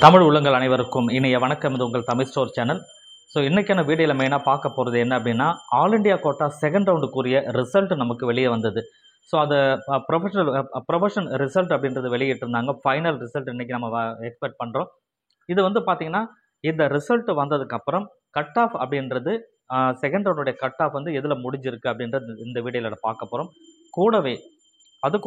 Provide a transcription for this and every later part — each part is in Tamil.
தமிழ் உள்ளங்கள் அனைவருக்கும் இனிய வணக்கம். இது உங்கள் தமிழ் ஸ்டோர் சேனல். ஸோ இன்றைக்கான வீடியோவில் மெயினாக பார்க்க போகிறது என்ன அப்படின்னா, ஆல் இண்டியா கோட்டா செகண்ட் ரவுண்டுக்குரிய ரிசல்ட் நமக்கு வெளியே வந்தது. ஸோ அதை ப்ரொஃபஷனல் ரிசல்ட் அப்படின்றது வெளியிட்டிருந்தாங்க. ஃபைனல் ரிசல்ட் இன்றைக்கி நம்ம எக்ஸ்பெக்ட் பண்ணுறோம். இது வந்து பார்த்திங்கன்னா, இந்த ரிசல்ட் வந்ததுக்கப்புறம் கட் ஆஃப் அப்படின்றது செகண்ட் ரவுண்டுடைய கட் ஆஃப் வந்து எதில் முடிஞ்சிருக்கு அப்படின்றது இந்த வீடியோவில் பார்க்க போகிறோம்.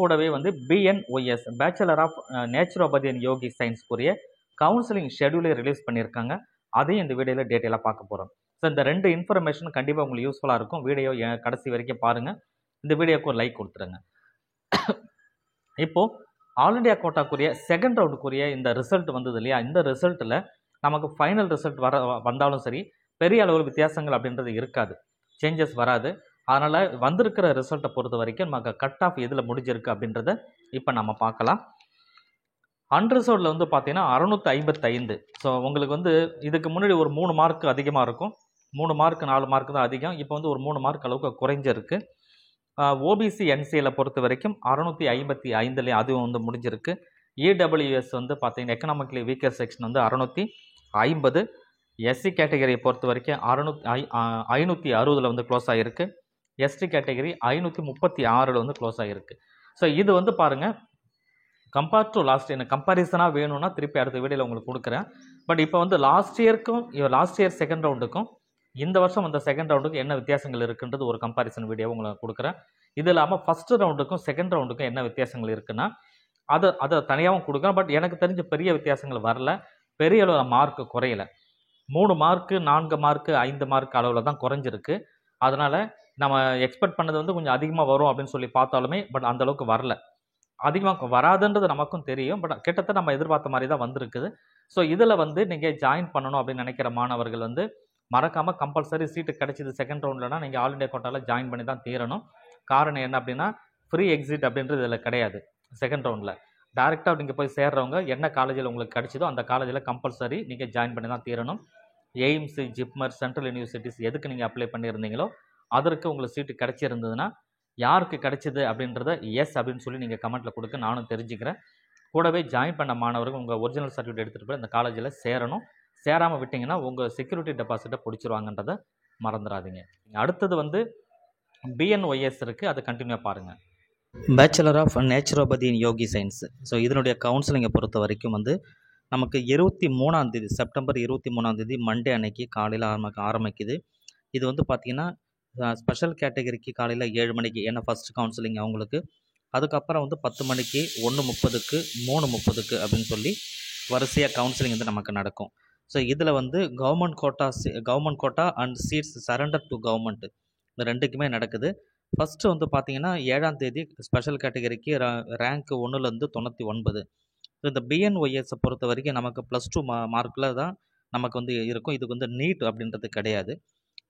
கூடவே வந்து BNOS bachelor of naturopathy and yogi சயின்ஸ்க்குரிய கவுன்சிலிங் ஷெடியூலை ரிலீஸ் பண்ணியிருக்காங்க. அதையும் இந்த வீடியோவில் டீட்டெயிலாக பார்க்க போகிறோம். ஸோ இந்த ரெண்டு இன்ஃபர்மேஷன் கண்டிப்பாக உங்களுக்கு யூஸ்ஃபுல்லாக இருக்கும். வீடியோ கடைசி வரைக்கும் பாருங்கள். இந்த வீடியோக்கு ஒரு லைக் கொடுத்துருங்க. இப்போது ஆல் இண்டியா கோட்டாக்குரிய செகண்ட் ரவுண்டுக்குரிய இந்த ரிசல்ட் வந்தது இல்லையா, இந்த ரிசல்ட்டில் நமக்கு ஃபைனல் ரிசல்ட் வந்தாலும் சரி பெரிய அளவில் வித்தியாசங்கள் அப்படின்றது இருக்காது, சேஞ்சஸ் வராது. அதனால் வந்திருக்கிற ரிசல்ட்டை பொறுத்த வரைக்கும் நமக்கு கட் ஆஃப் எதில் முடிஞ்சிருக்கு அப்படின்றத இப்போ நம்ம பார்க்கலாம். அன்ரிசர்வ்டில் வந்து பார்த்தீங்கன்னா 655. ஸோ உங்களுக்கு வந்து இதுக்கு முன்னாடி ஒரு 3 மார்க் அதிகமாக இருக்கும். 3 மார்க் 4 மார்க் தான் அதிகம். இப்போ வந்து ஒரு 3 மார்க் அளவுக்கு குறைஞ்சிருக்கு. ஓபிசி என்சியில் பொறுத்த வரைக்கும் 655 அதுவும் வந்து முடிஞ்சிருக்கு. இடபிள்யூஎஸ் வந்து பார்த்தீங்கன்னா எக்கனாமிக்கலி வீக்கர் செக்ஷன் வந்து 650. எஸ்சி கேட்டகரியை பொறுத்த வரைக்கும் 560 வந்து க்ளோஸ் ஆகிருக்கு. எஸ்டி கேட்டகரி 536 வந்து க்ளோஸ் ஆகிருக்கு. ஸோ இது வந்து பாருங்கள், கம்பேர் டு லாஸ்ட் எனக்கு கம்பேரிசனாக வேணும்னா திருப்பி அடுத்த வீடியோவில் உங்களுக்கு கொடுக்குறேன். பட் இப்போ வந்து லாஸ்ட் இயர் செகண்ட் ரவுண்டுக்கும் இந்த வருஷம் அந்த செகண்ட் ரவுண்டுக்கும் என்ன வித்தியாசங்கள் இருக்குன்றது ஒரு கம்பேரிசன் வீடியோ உங்களுக்கு கொடுக்குறேன். இது இல்லாமல் ஃபஸ்ட்டு ரவுண்டுக்கும் செகண்ட் ரவுண்டுக்கும் என்ன வித்தியாசங்கள் இருக்குன்னா அதை தனியாகவும் கொடுக்குறேன். பட் எனக்கு தெரிஞ்ச பெரிய வித்தியாசங்கள் வரல, பெரிய அளவில் மார்க் குறையலை. 3 மார்க்கு 4 மார்க்கு 5 மார்க் அளவில் தான் குறைஞ்சிருக்கு. அதனால் நம்ம எக்ஸ்பெக்ட் பண்ணது வந்து கொஞ்சம் அதிகமாக வரும் அப்படின்னு சொல்லி பார்த்தாலுமே பட் அந்தளவுக்கு வரல. அதிகமாக வராதுன்றது நமக்கும் தெரியும். பட் கிட்டத்தட்ட நம்ம எதிர்பார்த்த மாதிரி தான் வந்திருக்குது. ஸோ இதில் வந்து நீங்கள் ஜாயின் பண்ணணும் அப்படின்னு நினைக்கிற மாணவர்கள் வந்து மறக்காமல் கம்பல்சரி சீட்டு கிடைச்சிது செகண்ட் ரவுண்ட்லனா நீங்கள் ஆல் இண்டியா கோட்டாவில் ஜாயின் பண்ணி தான் தீரணும். காரணம் என்ன அப்படின்னா, ஃப்ரீ எக்ஸிட் அப்படின்றது இதில் கிடையாது. செகண்ட் ரவுண்டில் டேரெக்டாக நீங்கள் போய் சேர்றவங்க என்ன காலேஜில் உங்களுக்கு கிடைச்சதோ அந்த காலேஜில் கம்பல்சரி நீங்கள் ஜாயின் பண்ணி தான் தீரணும். எய்ம்ஸு, ஜிப்மர், சென்ட்ரல் யூனிவர்சிட்டிஸ் எதுக்கு நீங்கள் அப்ளை பண்ணியிருந்தீங்களோ அதற்கு உங்களுக்கு சீட்டு கிடைச்சிருந்ததுன்னா யாருக்கு கிடைச்சிது அப்படின்றத எஸ் அப்படின்னு சொல்லி நீங்கள் கமெண்ட்டில் கொடுக்க நானும் தெரிஞ்சுக்கிறேன். கூடவே ஜாயின் பண்ண மாணவர்கள் உங்கள் ஒரிஜினல் சர்டிஃபிகேட் எடுத்துகிட்டு போய் அந்த காலேஜில் சேரணும். சேராமல் விட்டிங்கன்னா உங்கள் செக்யூரிட்டி டெபாசிட்டை பிடிச்சிருவாங்கன்றதை மறந்துடாதீங்க. அடுத்தது வந்து BNOS இருக்குது, அதை கண்டினியூவாக பாருங்கள். Bachelor of naturopathy in yogi science. So இதனுடைய கவுன்சிலிங்கை பொறுத்த வரைக்கும் வந்து நமக்கு 23ஆம் தேதி செப்டம்பர் 23ஆம் தேதி மண்டே அன்னைக்கு காலையில் ஆரம்பிக்குது. இது வந்து பார்த்திங்கன்னா ஸ்பெஷல் கேட்டகரிக்கு காலையில் 7 மணிக்கு, ஏன்னா ஃபஸ்ட் கவுன்சிலிங் அவங்களுக்கு. அதுக்கப்புறம் வந்து 10 மணிக்கு 1:30க்கு 3:30க்கு அப்படின்னு சொல்லி வரிசையாக கவுன்சிலிங் வந்து நமக்கு நடக்கும். ஸோ இதில் வந்து government quota and seats surrender to government இந்த ரெண்டுக்குமே நடக்குது. ஃபஸ்ட்டு வந்து பார்த்திங்கன்னா 7ஆம் தேதி ஸ்பெஷல் கேட்டகரிக்கு ரேங்க் 1லேருந்து 99. இந்த BNOS பொறுத்த வரைக்கும் நமக்கு +2 மார்க்கில் தான் நமக்கு வந்து இருக்கும். இதுக்கு வந்து நீட் அப்படின்றது கிடையாது.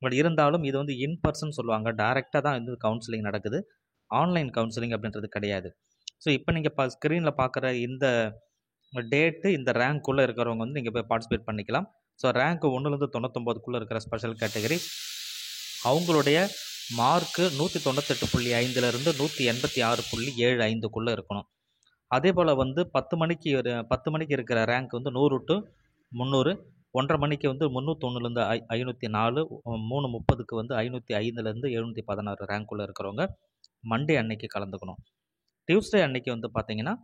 பட் இருந்தாலும் இது வந்து இன்பர்சன் சொல்லுவாங்க, டைரெக்டாக தான் வந்து கவுன்சிலிங் நடக்குது. ஆன்லைன் கவுன்சிலிங் அப்படின்றது கிடையாது. ஸோ இப்போ நீங்கள் ஸ்க்ரீனில் பார்க்குற இந்த டேட்டு, இந்த ரேங்க்குள்ளே இருக்கிறவங்க வந்து நீங்கள் போய் பார்ட்டிசிபேட் பண்ணிக்கலாம். ஸோ ரேங்க் 1லேருந்து 99க்குள்ளே இருக்கிற ஸ்பெஷல் கேட்டகரி அவங்களுடைய மார்க்கு 198.5லேருந்து 186.75க்குள்ளே இருக்கணும். அதே போல் வந்து 10 மணிக்கு இருக்கிற ரேங்க் வந்து 100 to 300, 1:30 மணிக்கு வந்து 301லேருந்து 504, 3:30க்கு வந்து 505லேருந்து 716 ரேங்க்குள்ளே இருக்கிறவங்க மண்டே அன்னைக்கு கலந்துக்கணும். டியூஸ்டே அன்னைக்கு வந்து பார்த்திங்கன்னா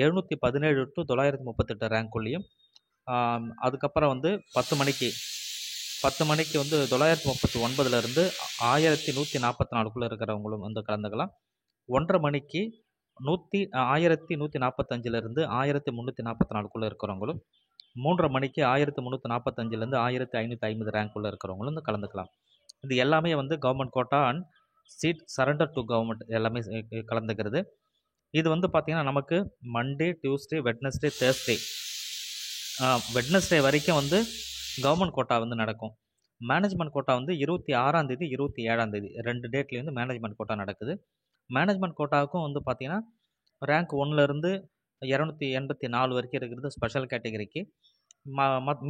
717 to 938 ரேங்க்குள்ளேயும், அதுக்கப்புறம் வந்து 10 மணிக்கு வந்து 939லேருந்து 1144க்குள்ளே இருக்கிறவங்களும் வந்து கலந்துக்கலாம். 1:30 மணிக்கு 1145லேருந்து 1344க்குள்ளே இருக்கிறவங்களும், 3:30 மணிக்கு 1345லேருந்து 1550 ரேங்க்குள்ளே இருக்கிறவங்களும் வந்து கலந்துக்கலாம். இது எல்லாமே வந்து government quota and seat surrender to government எல்லாமே கலந்துக்கிறது. இது வந்து பார்த்திங்கன்னா நமக்கு Monday, Tuesday, Wednesday, Thursday, Wednesday வரைக்கும் வந்து கவர்மெண்ட் கோட்டா வந்து நடக்கும். மேனேஜ்மெண்ட் கோட்டா வந்து 26ஆம் தேதி 27ஆம் தேதி 2 டேட்லேயும் வந்து மேனேஜ்மெண்ட் கோட்டா நடக்குது. மேனேஜ்மெண்ட் கோட்டாவுக்கும் வந்து பார்த்திங்கன்னா ரேங்க் 1லேருந்து 284 வரைக்கும் இருக்கிறது ஸ்பெஷல் கேட்டகரிக்கு.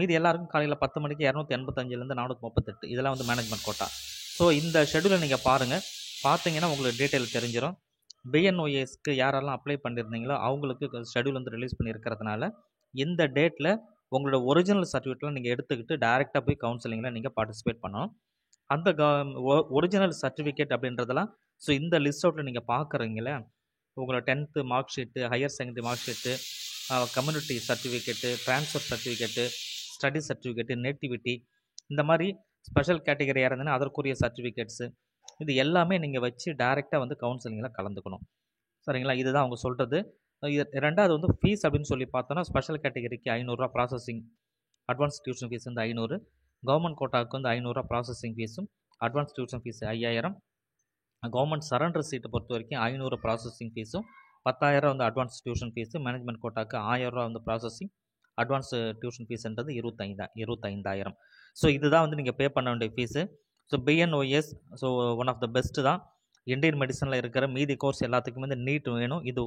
மீதி எல்லாருக்கும் காலையில் 10 மணிக்கு 285லேருந்து 438 இதெல்லாம் வந்து மேனேஜ்மெண்ட் கோட்டா. ஸோ இந்த ஷெடியூலை நீங்கள் பார்த்தீங்கன்னா உங்களுக்கு டீட்டெயில் தெரிஞ்சிடும். BNOSக்கு யாரெல்லாம் அப்ளை பண்ணியிருந்தீங்களோ அவங்களுக்கு ஷெடியூல் வந்து ரிலீஸ் பண்ணியிருக்கிறதுனால இந்த டேட்டில் உங்களோட ஒரிஜினல் சர்டிஃபிகேட்லாம் நீங்கள் எடுத்துக்கிட்டு டைரெக்டாக போய் கவுன்சிலிங்கில் நீங்கள் பார்ட்டிசிபேட் பண்ணணும். அந்த ஒரிஜினல் சர்டிஃபிகேட் அப்படின்றதெல்லாம் ஸோ இந்த லிஸ்ட் அவுட்டில் நீங்கள் பார்க்குறீங்களே, உங்களோட 10th mark sheet, higher secondary mark sheet, community certificate, transfer certificate, study certificate, nativity, இந்த மாதிரி ஸ்பெஷல் கேட்டகரியாக இருந்ததுன்னா அதற்குரிய சர்டிஃபிகேட்ஸு, இது எல்லாமே நீங்கள் வச்சு டைரெக்டாக வந்து கவுன்சிலிங்கில் கலந்துக்கணும். சரிங்களா? இதுதான் அவங்க சொல்கிறது. ரெண்டாவது வந்து ஃபீஸ் அப்படின்னு சொல்லி பார்த்தோன்னா, ஸ்பெஷல் கேட்டகரிக்கு 500 ப்ராசஸிங், அட்வான்ஸ் டியூஷன் ஃபீஸ் வந்து 500, கவர்மெண்ட் கோட்டாவுக்கு வந்து 500 ப்ராசஸிங் ஃபீஸும், advance tuition fees 5000, government surrender சீட்டை பொறுத்த வரைக்கும் 500 ப்ராசஸிங் ஃபீஸும், 10,000 வந்து அட்வான்ஸ் டியூஷன் ஃபீஸு, மேனேஜ்மெண்ட் கோட்டாவுக்கு 1000 வந்து ப்ராசஸிங், அட்வான்ஸ் டியூஷன் ஃபீஸ்ன்றது 25,000. ஸோ இதுதான் வந்து நீங்கள் பே பண்ண வேண்டிய fees. So BNOS so one of the best தான். இந்தியன் மெடிசனில் இருக்கிற மீதி கோர்ஸ் எல்லாத்துக்குமே வந்து நீட் வேணும். இது